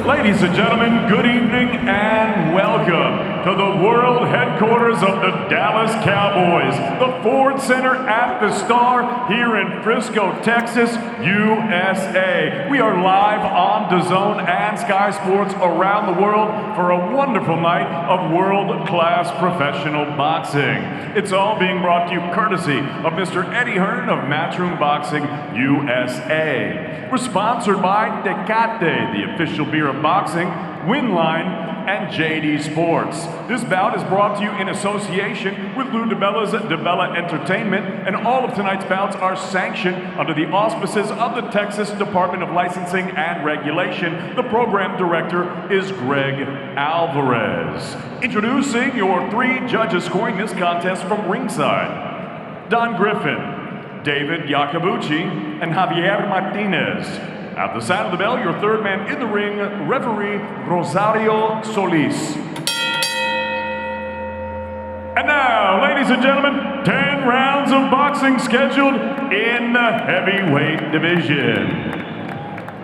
Ladies and gentlemen, good evening and welcome to the world headquarters of the Dallas Cowboys, the Ford Center at the Star here in Frisco, Texas, USA. We are live on Dazn and Sky Sports around the world for a wonderful night of world-class professional boxing. It's all being brought to you courtesy of Mr. Eddie Hearn of Matchroom Boxing USA. We're sponsored by Tecate, the official beer of boxing, Winline, and JD Sports. This bout is brought to you in association with Lou DiBella's DiBella Entertainment, and all of tonight's bouts are sanctioned under the auspices of the Texas Department of Licensing and Regulation. The program director is Greg Alvarez. Introducing your three judges scoring this contest from ringside: Don Griffin, David Iacobucci, and Javier Martinez. At the sound of the bell, your third man in the ring, referee Rosario Solis. And now, ladies and gentlemen, 10 rounds of boxing scheduled in the heavyweight division.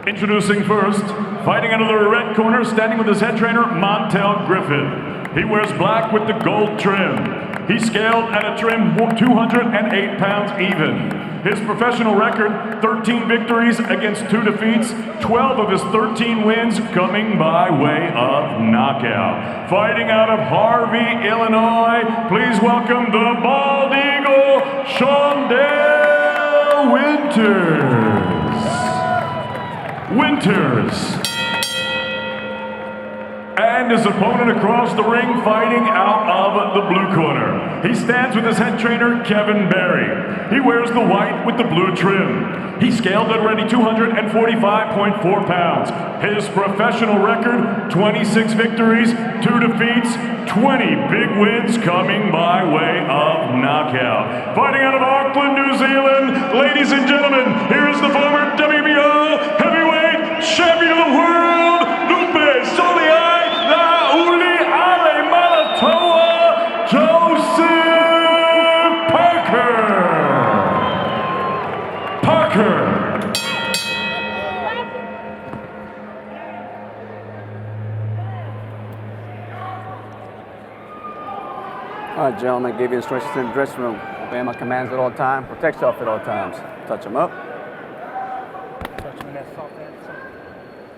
Introducing first, fighting out of the red corner, standing with his head trainer, Montel Griffin. He wears black with the gold trim. He's scaled at a trim 208 pounds even. His professional record, 13 victories against 2 defeats, 12 of his 13 wins coming by way of knockout. Fighting out of Harvey, Illinois, please welcome the Bald Eagle, Shawndell Winters. And his opponent across the ring, fighting out of the blue corner. He stands with his head trainer, Kevin Barry. He wears the white with the blue trim. He scaled at already 245.4 pounds. His professional record, 26 victories, 2 defeats, 20 big wins coming by way of knockout. Fighting out of Auckland, New Zealand, ladies and gentlemen, here's the former WBO heavyweight champion of the world, Lupe Soliai. All right, gentlemen, give you instructions in the dressing room. Obey my commands at all times. Protect yourself at all times. Touch them up.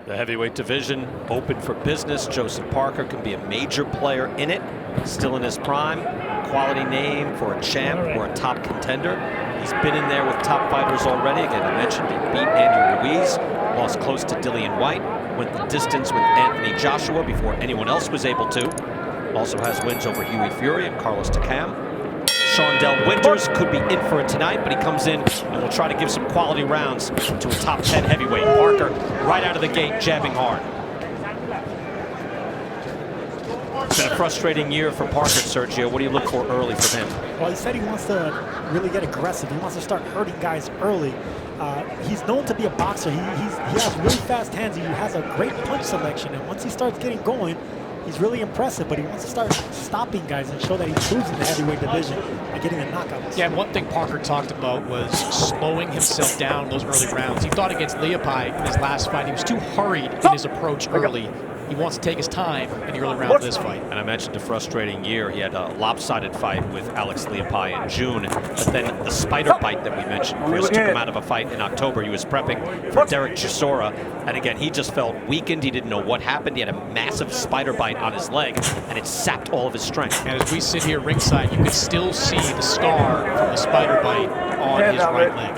The heavyweight division open for business. Joseph Parker can be a major player in it. Still in his prime. Quality name for a champ or a top contender. He's been in there with top fighters already. Again, I mentioned he beat Andy Ruiz, lost close to Dillian White, went the distance with Anthony Joshua before anyone else was able to. Also has wins over Hughie Fury and Carlos Takam. Shawndell Winters could be in for it tonight, but he comes in and will try to give some quality rounds to a top 10 heavyweight. Parker right out of the gate, jabbing hard. It's been a frustrating year for Parker, Sergio. What do you look for early from him? Well, he said he wants to really get aggressive. He wants to start hurting guys early. He's known to be a boxer. He has really fast hands. He has a great punch selection, and once he starts getting going, he's really impressive, but he wants to start stopping guys and show that he improves in the heavyweight division by getting the knockouts. Yeah, and one thing Parker talked about was slowing himself down those early rounds. He thought against Leopai in his last fight, he was too hurried in his approach early. He wants to take his time in the early rounds of this fight. And I mentioned a frustrating year. He had a lopsided fight with Alex Leopai in June, but then the spider bite that we mentioned. Chris took him out of a fight in October. He was prepping for Derek Chisora, and again, he just felt weakened. He didn't know what happened. He had a massive spider bite on his leg, and it sapped all of his strength. And as we sit here ringside, you can still see the scar from the spider bite on his right leg.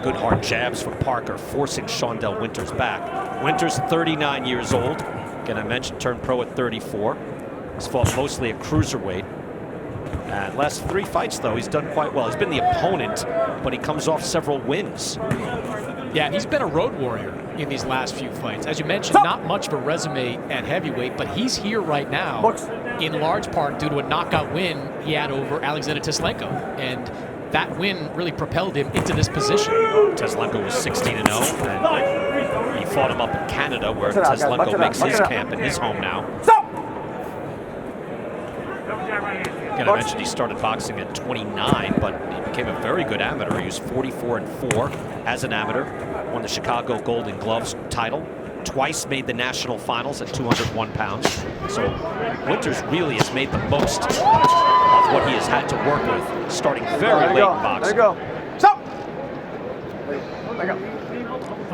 Good hard jabs from Parker, forcing Shawndell Winters back. Winters, 39 years old. Again, I mentioned turned pro at 34. He's fought mostly at cruiserweight. And last 3 fights, though, he's done quite well. He's been the opponent, but he comes off several wins. Yeah, and he's been a road warrior in these last few fights. As you mentioned, not much of a resume at heavyweight, but he's here right now in large part due to a knockout win he had over Alexander Teslenko. And that win really propelled him into this position. Teslenko was 16-0, and he fought him up in Canada, where Teslenko makes his camp in his home now. Again, I mentioned he started boxing at 29, but he became a very good amateur. He was 44-4 as an amateur, won the Chicago Golden Gloves title, twice made the national finals at 201 pounds. So Winters really has made the most of what he has had to work with, starting very late in boxing. There you go. Stop! There you go.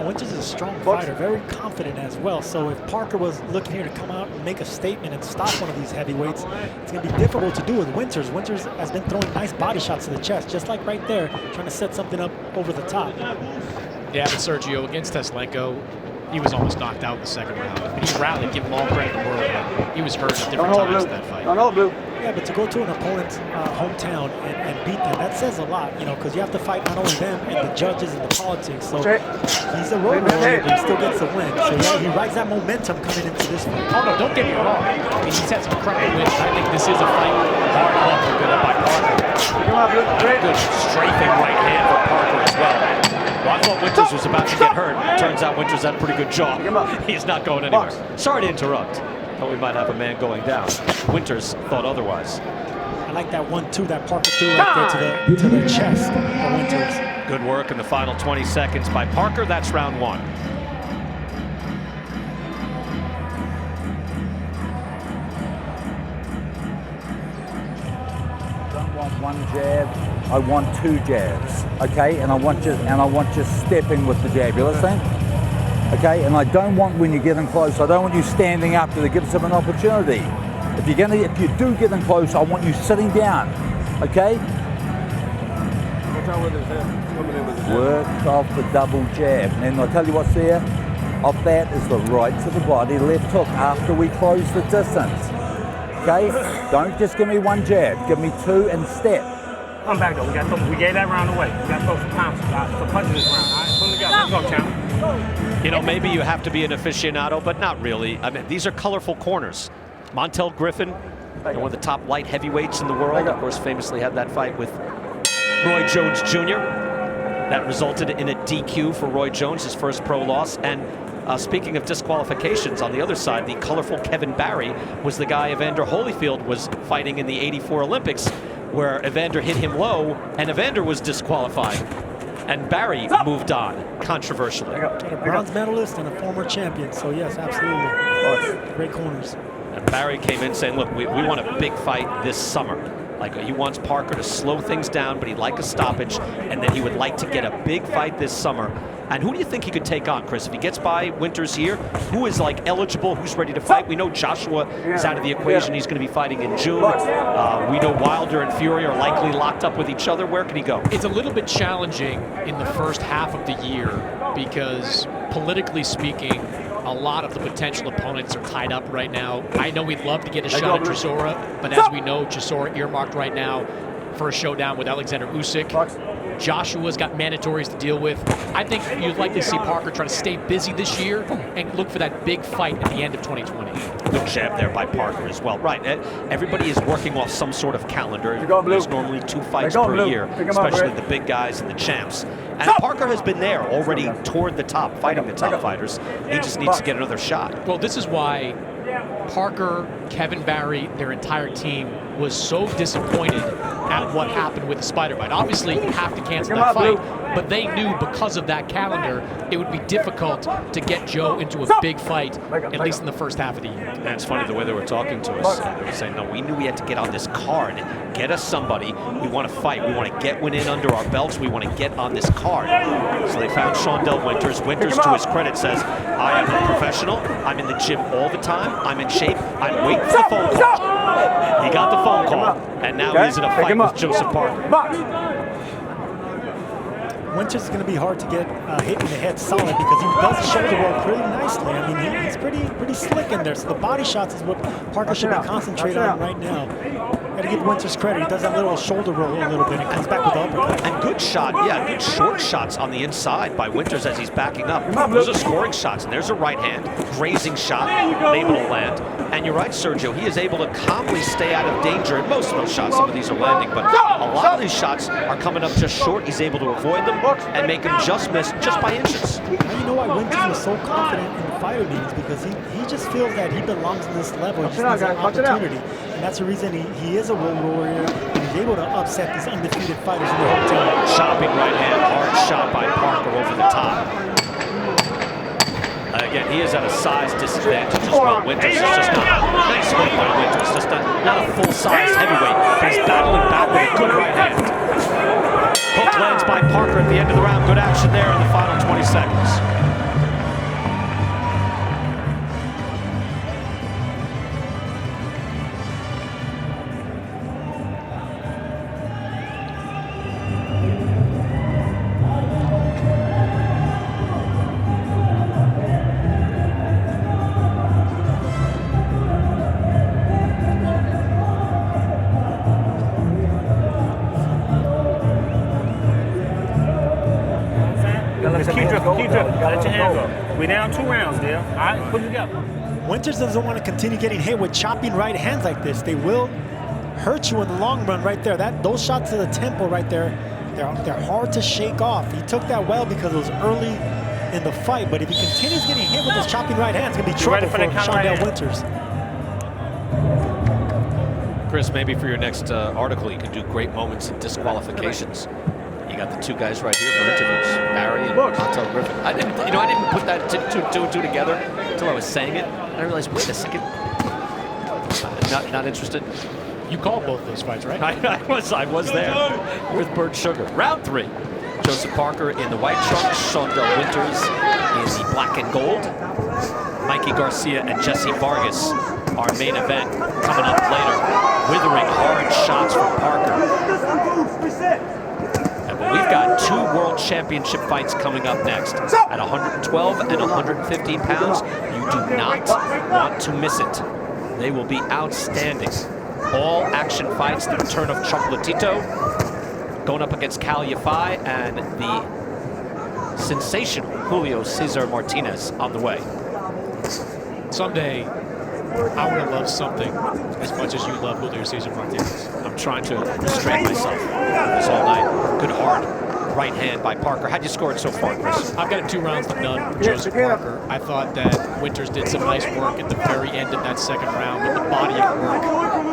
Winters is a strong fighter, very confident as well. So if Parker was looking here to come out and make a statement and stop one of these heavyweights, it's going to be difficult to do with Winters. Winters has been throwing nice body shots to the chest, just like right there, trying to set something up over the top. Yeah, but Sergio, against Teslenko, he was almost knocked out in the second round. And he rallied, give him all credit in the world, but he was hurt at different times in that fight. Don't hold, Blue. Yeah, but to go to an opponent's hometown and beat them, that says a lot, you know, because you have to fight not only them and the judges and the politics. So he's a road warrior, but he still gets a win. So yeah, he rides that momentum coming into this fight. Oh no, don't get me wrong. I mean, he's had some incredible wins. I think this is a fight hard fought for good by Parker. Good strafing right hand for Parker as well. Well, I thought Winters was about to get hurt. Turns out Winters had a pretty good jaw. He's not going anywhere. Sorry to interrupt. Thought we might have a man going down. Winters thought otherwise. I like that 1-2 that Parker threw right there to the chest for Winters. Good work in the final 20 seconds by Parker. That's round one. I don't want one jab. I want two jabs. Okay, and I want you stepping with the jab. You listening? Okay, and I don't want when you're getting close. I don't want you standing up to give them an opportunity. If you do get in close, I want you sitting down. Okay. Work off the double jab, and I'll tell you what's there. Off that is the right to the body, left hook after we close the distance. Okay, don't just give me one jab. Give me two and step. Come back though. We gave that round away. We got to throw some pounds to punch this round. All right, put them together. Let's go, champ. You know, maybe you have to be an aficionado, but not really. I mean, these are colorful corners. Montel Griffin, one of the top light heavyweights in the world, of course, famously had that fight with Roy Jones Jr. That resulted in a DQ for Roy Jones, his first pro loss. And speaking of disqualifications, on the other side, the colorful Kevin Barry was the guy Evander Holyfield was fighting in the '84 Olympics, where Evander hit him low, and Evander was disqualified. And Barry moved on, controversially. A bronze medalist and a former champion, so yes, absolutely. Great corners. And Barry came in saying, look, we want a big fight this summer. Like, he wants Parker to slow things down, but he'd like a stoppage, and then he would like to get a big fight this summer. And who do you think he could take on, Chris? If he gets by Winters here, who is like eligible, who's ready to fight? We know Joshua is out of the equation. He's going to be fighting in June. We know Wilder and Fury are likely locked up with each other. Where can he go? It's a little bit challenging in the first half of the year because, politically speaking, a lot of the potential opponents are tied up right now. I know we'd love to get a shot at Chisora, but as we know, Chisora earmarked right now for a showdown with Alexander Usyk. Joshua's got mandatories to deal with. I think you'd like to see Parker try to stay busy this year and look for that big fight at the end of 2020. Good jab there by Parker as well. Right, everybody is working off some sort of calendar. There's normally 2 fights per year, especially the big guys and the champs. And Parker has been there already toward the top, fighting the top fighters. He just needs to get another shot. Well, this is why Parker, Kevin Barry, their entire team was so disappointed at what happened with the spider bite. Obviously, you have to cancel that fight, but they knew because of that calendar, it would be difficult to get Joe into a big fight, at least in the first half of the year. And it's funny the way they were talking to us. They were saying, no, we knew we had to get on this card. Get us somebody. We want to fight. We want to get one in under our belts. We want to get on this card. So they found Shawndell Winters. Winters, to his credit, says, I am a professional. I'm in the gym all the time. I'm in shape. I'm waiting for the phone call. He got the phone call, and now he's in a fight with Joseph Parker. Winters is going to be hard to get hit in the head solid because he does the shoulder roll pretty nicely. I mean, he's pretty slick in there. So the body shots is what Parker should be concentrating on right now. Got to give Winters credit. He does that little shoulder roll a little bit and comes back with the uppercut. And good shot, yeah, good short shots on the inside by Winters as he's backing up. Those are scoring shots, and there's a right hand, grazing shot, able to land. And you're right, Sergio, he is able to calmly stay out of danger in most of those shots. Some of these are landing, but a lot of these shots are coming up just short. He's able to avoid them and make them just miss just by inches. Now you know why Winters was so confident in the fighter meetings, because he just feels that he belongs in this level. He just needs an opportunity. And that's the reason he is a road warrior, and he's able to upset these undefeated fighters in their hometown. Chopping right hand, hard shot by Parker over the top. again, he is at a size disadvantage as well. Winters is just not nice hook by Winters, just not a full-size heavyweight, but he's battling back with a good right hand. Hook lands by Parker at the end of the round. Good action there in the final 20 seconds. Keep dripping. Let your hands go. We're down 2 rounds, Dale. All right, put it together. Winters doesn't want to continue getting hit with chopping right hands like this. They will hurt you in the long run right there. Those shots to the temple right there, they're hard to shake off. He took that well because it was early in the fight, but if he continues getting hit with those chopping right hands, it's going to be trouble for Shawndell Winters. Chris, maybe for your next article, you can do great moments and disqualifications. You got the 2 guys right here for interviews, Barry and Montel Griffin. I didn't put that two and two together until I was saying it. And I realized, wait a second, not interested. You called both those fights, right? I was there with Bird Sugar. Round 3. Joseph Parker in the white trunks, Shawndell Winters in the black and gold. Mikey Garcia and Jesse Vargas, our main event, coming up later. Withering hard shots from Parker. But we've got 2 world championship fights coming up next at 112 and 115 pounds. You do not want to miss it. They will be outstanding. All action fights, the return of Chocolatito going up against Cal Yafai and the sensational Julio Cesar Martinez on the way. Someday, I want to love something as much as you love Julio Cesar Martinez. I'm trying to restrain myself this all night. Good hard right hand by Parker. How'd you score it so far, Chris? I've got it 2 rounds to none for Joseph Parker. I thought that Winters did some nice work at the very end of that second round, but the body of work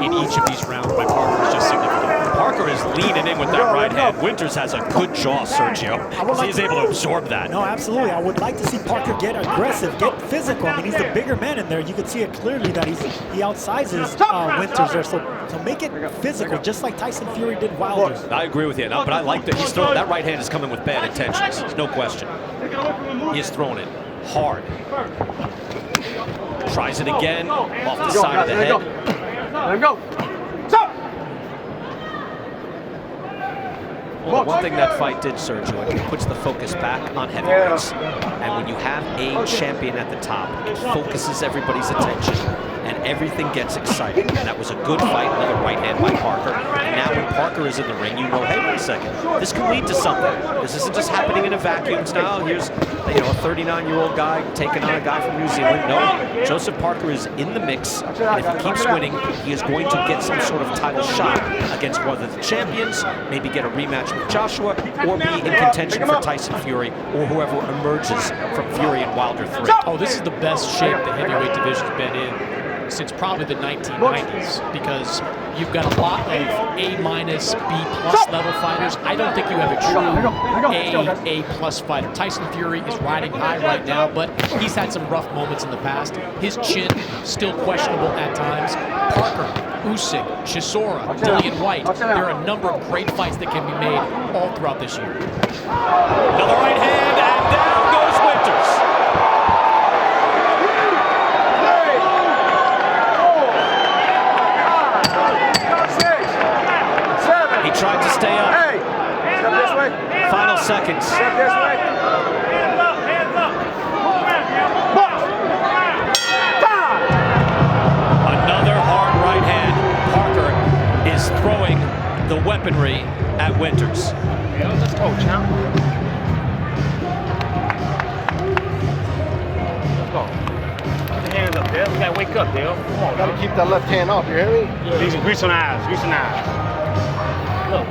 in each of these rounds by Parker is just significant. Parker is leaning in with that right hand. Winters has a good jaw, Sergio. He's able to absorb that. No, absolutely. I would like to see Parker get aggressive, get physical. I mean, he's the bigger man in there. You can see it clearly that he outsizes Winters there. So make it physical, just like Tyson Fury did Wilder. I agree with you, but I like that he's throwing that right hand is coming with bad intentions. There's no question. He is throwing it hard. Tries it again off the side of the head. Let him go. Stop. Well, one thing that fight did, Sergio, it puts the focus back on heavyweights. And when you have a champion at the top, it focuses everybody's attention and everything gets exciting. And that was a good fight, another right hand by Parker. And now when Parker is in the ring, you know, hey, wait a second, this can lead to something. This isn't just happening in a vacuum. Now here's, you know, a 39-year-old guy taking on a guy from New Zealand. No, Joseph Parker is in the mix, and if he keeps winning, he is going to get some sort of title shot against one of the champions, maybe get a rematch with Joshua, or be in contention for Tyson Fury, or whoever emerges from Fury and Wilder 3. Oh, this is the best shape the heavyweight division's been in since probably the 1990s, because you've got a lot of A-, B+ level fighters. I don't think you have a true A+ fighter. Tyson Fury is riding high right now, but he's had some rough moments in the past. His chin, still questionable at times. Parker, Usyk, Chisora, Dillian White. There are a number of great fights that can be made all throughout this year. Another right hand, and down goes Winters. He tried to stay up. Hey, step this way. Final seconds. Step this way. Hands up, hands up. Another hard right hand. Parker is throwing the weaponry at Winters. Let's go, champ. Let's go. Put your hands up, Dale. We gotta wake up, Dale. Come on, Gotta keep that left hand off, you hear me? These are grease on eyes, grease on eyes. Look,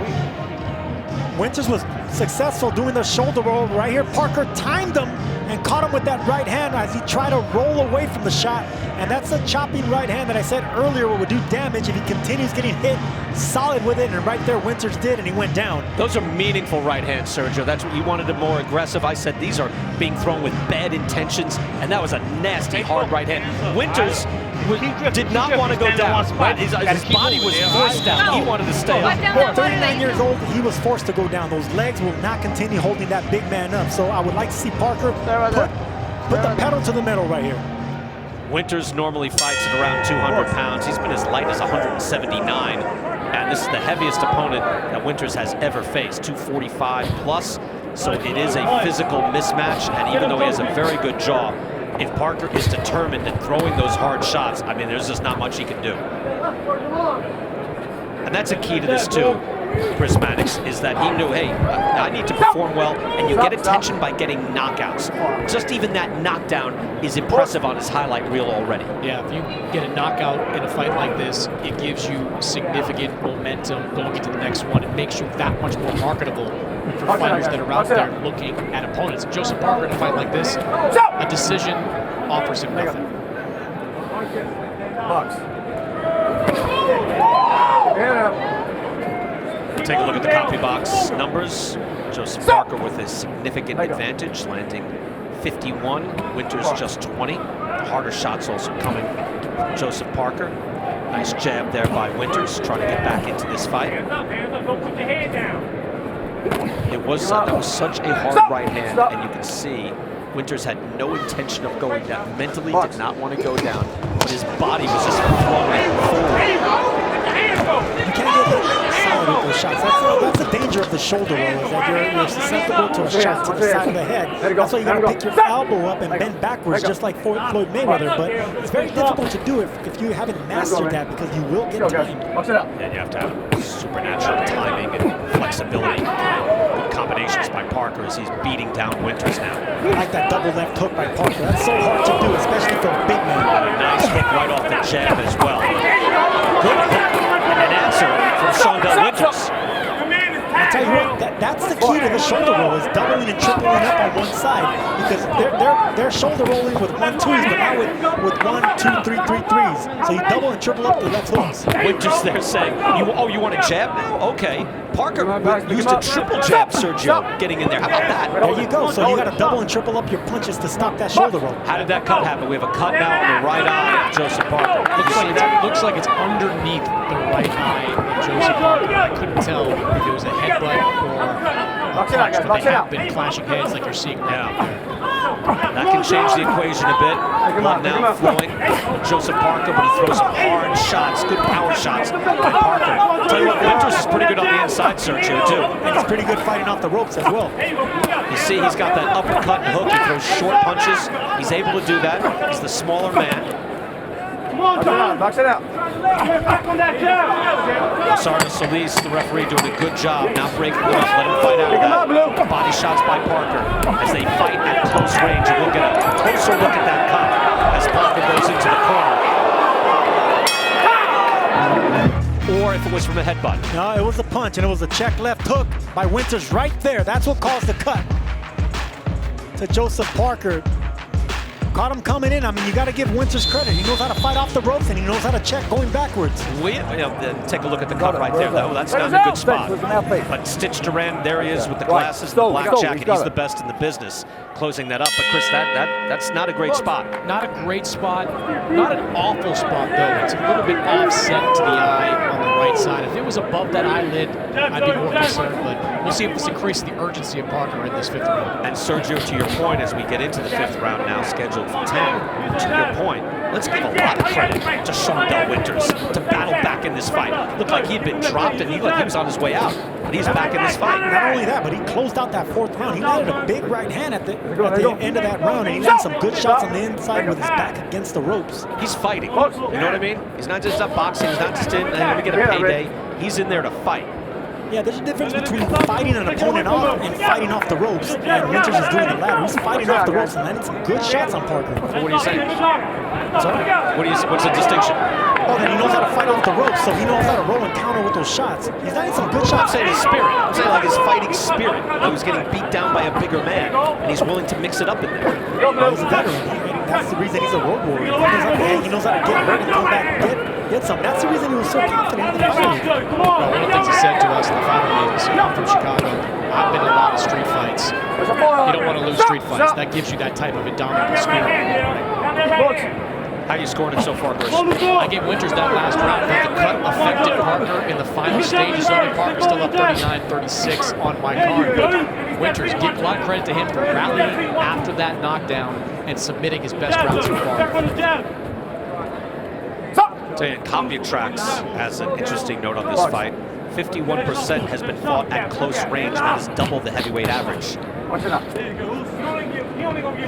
Winters was successful doing the shoulder roll right here. Parker timed him and caught him with that right hand as he tried to roll away from the shot. And that's a chopping right hand that I said earlier would do damage if he continues getting hit solid with it. And right there, Winters did, and he went down. Those are meaningful right hands, Sergio. That's what you wanted, a more aggressive. I said these are being thrown with bad intentions, and that was a nasty, hard right hand. Winters did not want to go down. Right? His body was forced down. He wanted to stay up. At 39 years old, he was forced to go down. Those legs will not continue holding that big man up. So I would like to see Parker put the pedal to the metal right here. Winters normally fights at around 200 pounds. He's been as light as 179. And this is the heaviest opponent that Winters has ever faced, 245 plus. So it is a physical mismatch. And even though he has a very good jaw, if Parker is determined in throwing those hard shots, I mean, there's just not much he can do. And that's a key to this too, Chris Mannix, is that he knew, hey, I need to perform well, and you get attention by getting knockouts. Just even that knockdown is impressive on his highlight reel already. Yeah, if you get a knockout in a fight like this, it gives you significant momentum going into the next one. It makes you that much more marketable for fighters that are out there looking at opponents. Joseph Parker in a fight like this, a decision offers him nothing. Take a look at the copy box numbers. Joseph Parker with a significant advantage, landing 51. Winters just 20. The harder shots also coming from Joseph Parker. Nice jab there by Winters, trying to get back into this fight. It was that was such a hard right hand, and you can see Winters had no intention of going down. Mentally did not want to go down, but his body was just flowing forward. You can't get solid with those shots. That's the danger of the shoulder roll, is that you're susceptible to a shot to the side of the head. That's why you got to pick your elbow up and bend backwards, just like Floyd Mayweather. But it's very difficult to do if you haven't mastered that, because you will get timed. And you have to have supernatural timing and flexibility. Good combinations by Parker as he's beating down Winters now. I like that double left hook by Parker. That's so hard to do, especially for a big man. And a nice hook right off the jab as well. Good hook and an answer from Shawndell Winters. I'll tell you what, that's the key to the shoulder roll, is doubling and tripling up on one side, because they're shoulder rolling with 1-2s, but now with 1-2-3-3-3s. So you double and triple up the left hooks. Winters there saying, you want a jab now? Okay. Parker used a triple jab, Sergio, getting in there. How about that? There you go. So you got to double and triple up your punches to stop that shoulder roll. How did that cut happen? We have a cut now on the right eye of Joseph Parker. Looks like it's underneath the right eye of Joseph Parker. I couldn't tell if it was a headbutt or a punch, but they have been clashing heads like you're seeing now. That can change the equation a bit. Blood now flowing. Joseph Parker, but he throws some hard shots, good power shots by Parker. I'll tell you what, Winters is pretty good on the inside, Sergio, too. And he's pretty good fighting off the ropes as well. You see, he's got that uppercut and hook. He throws short punches. He's able to do that. He's the smaller man. Box it out. Sarna Solis, the referee, doing a good job not breaking it up. Let him fight out of that. Body shots by Parker as they fight at close range. And we'll get a closer look at that cut as Parker goes into the corner. Or if it was from a headbutt. No, it was a punch, and it was a check left hook by Winters right there. That's what caused the cut to Joseph Parker. Caught him coming in. I mean, you got to give Winters credit. He knows how to fight off the ropes, and he knows how to check going backwards. Take a look at the cut right there, though. That's not a good spot. But Stitch Duran, there he is with the glasses, the black jacket. He's the best in the business, closing that up. But Chris, that's not a great spot. Not a great spot. Not an awful spot, though. It's a little bit offset to the eye on the right side. If it was above that eyelid, I'd be more concerned. But we'll see if this increases the urgency of Parker in this fifth round. And Sergio, to your point, as we get into the fifth round now, scheduled for 10, to your point, let's give a lot of credit to Shawndell Winters to battle back in this fight. Looked like he'd been dropped and he was on his way out, but he's back in this fight. Not only that, but he closed out that fourth round. He landed a big right hand at the end of that round, and he landed some good shots on the inside with his back against the ropes. He's fighting, you know what I mean? He's not just up boxing, he's not just in, let me get a payday. He's in there to fight. Yeah, there's a difference between fighting an opponent off and fighting off the ropes. And Winters is doing the latter. He's fighting off the ropes and landing some good shots on Parker. What do you say? What's the distinction? Oh, that he knows how to fight off the ropes, so he knows how to roll and counter with those shots. He's landing some good shots. I'm saying his spirit. I'm saying like his fighting spirit. He was getting beat down by a bigger man, and he's willing to mix it up in there. He's a veteran. That's the reason he's a road warrior. He knows how to get hurt and come back and get some. That's the reason he was so confident in the fight. Well, one of the things he said to us in the final meetings, I'm from Chicago, I've been in a lot of street fights. You don't want to lose street fights. That gives you that type of indomitable spirit. How you scored it so far, Chris? I gave Winters that last round. The cut affected Parker in the final stages of it. Parker still up 39-36 on my card. But Winters, give a lot of credit to him for rallying after that knockdown and submitting his best round so far. Tell you, CompuTrax has an interesting note on this fight. 51% has been fought at close range. That is double the heavyweight average.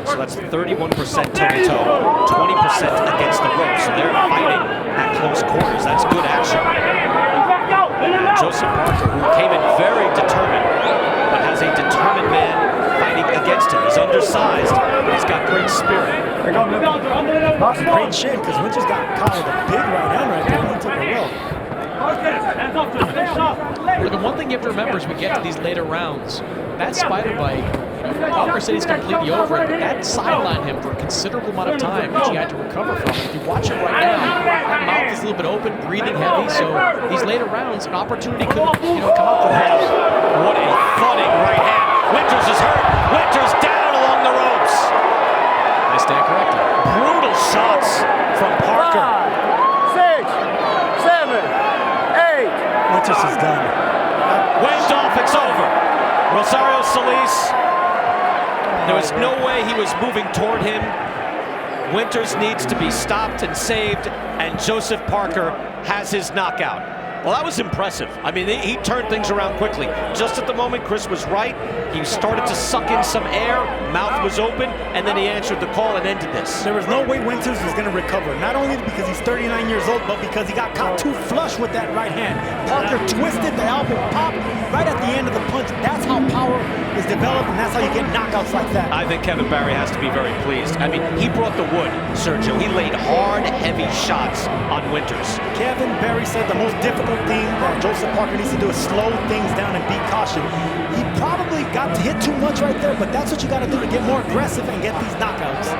So that's 31% toe-to-toe, 20% against the rope. So they're fighting at close quarters. That's good action. Joseph Parker, who came in very determined, but has a determined man fighting against him. He's undersized, but he's got great spirit. Great chin, because Winters got caught with a big right hand right there. He took a well. Look, and one thing you have to remember as we get to these later rounds, that spider bite, Parker said he's completely over it, but that sidelined him for a considerable amount of time, which he had to recover from. If you watch him right now, that mouth is a little bit open, breathing heavy, so these later rounds, an opportunity could come up for him. What a thudding right hand. Winters is hurt. Winters down along the ropes. I stand corrected. Brutal shots from Parker. 5, 6, 7, 8. Winters is done. Waved off, it's over. Rosario Solis, there was no way he was moving toward him. Winters needs to be stopped and saved, and Joseph Parker has his knockout. Well, that was impressive. I mean, he turned things around quickly. Just at the moment, Chris was right. He started to suck in some air, mouth was open, and then he answered the call and ended this. There was no way Winters was going to recover, not only because he's 39 years old, but because he got caught too flush with that right hand. Parker twisted, the elbow popped right at the end of the punch. That's how power is developed, and that's how you get knockouts like that. I think Kevin Barry has to be very pleased. I mean, he brought the wood, Sergio. He laid hard, heavy shots on Winters. Kevin Barry said the most difficult thing that Joseph Parker needs to do is slow things down and be cautious. He probably got to hit too much right there, but that's what you got to do to get more aggressive and get these knockouts.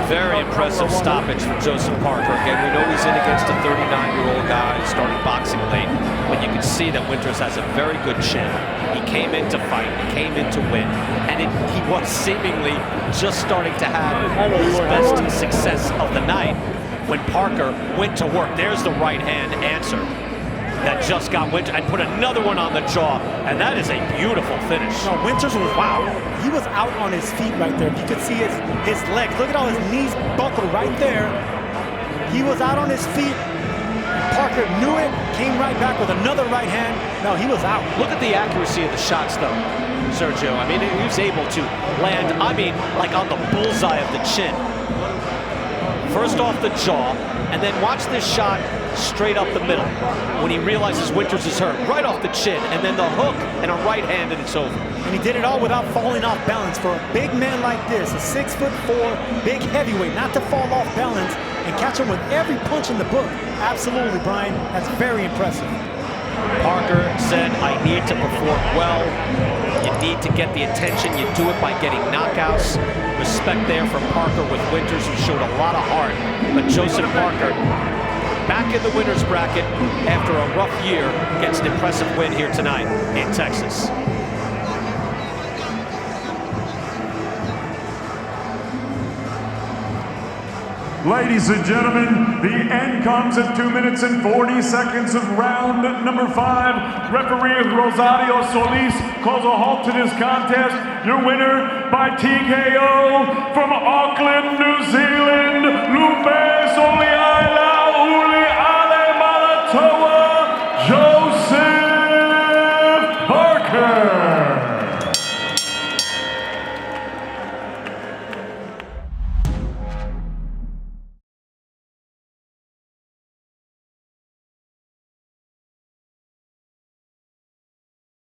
Very impressive stoppage from Joseph Parker. Again, we know he's in against a 39-year-old guy who started boxing late, but you can see that Winters has a very good chin. He came in to fight, he came in to win, and he was seemingly just starting to have his best success of the night when Parker went to work. There's the right hand answer that just got Winters and put another one on the jaw, and that is a beautiful finish. No, Winters was, wow, he was out on his feet right there. You could see his legs. Look at all his knees buckled right there. He was out on his feet. Parker knew it, came right back with another right hand. No, he was out. Look at the accuracy of the shots, though, Sergio. I mean, he was able to land, I mean, like on the bullseye of the chin. First off the jaw, and then watch this shot straight up the middle when he realizes Winters is hurt. Right off the chin, and then the hook and a right hand, and it's over. And he did it all without falling off balance. For a big man like this, a 6'4", big heavyweight, not to fall off balance and catch him with every punch in the book. Absolutely, Brian. That's very impressive. Parker said, I need to perform well. You need to get the attention. You do it by getting knockouts. Respect there from Parker with Winters, who showed a lot of heart. But Joseph Parker, back in the winner's bracket after a rough year, gets an impressive win here tonight in Texas. Ladies and gentlemen, the end comes at 2 minutes and 40 seconds of round number 5. Referee Rosario Solis calls a halt to this contest. Your winner by TKO from Auckland, New Zealand, Lupe Soliaila Uli Ale Malatoa, Joseph Parker.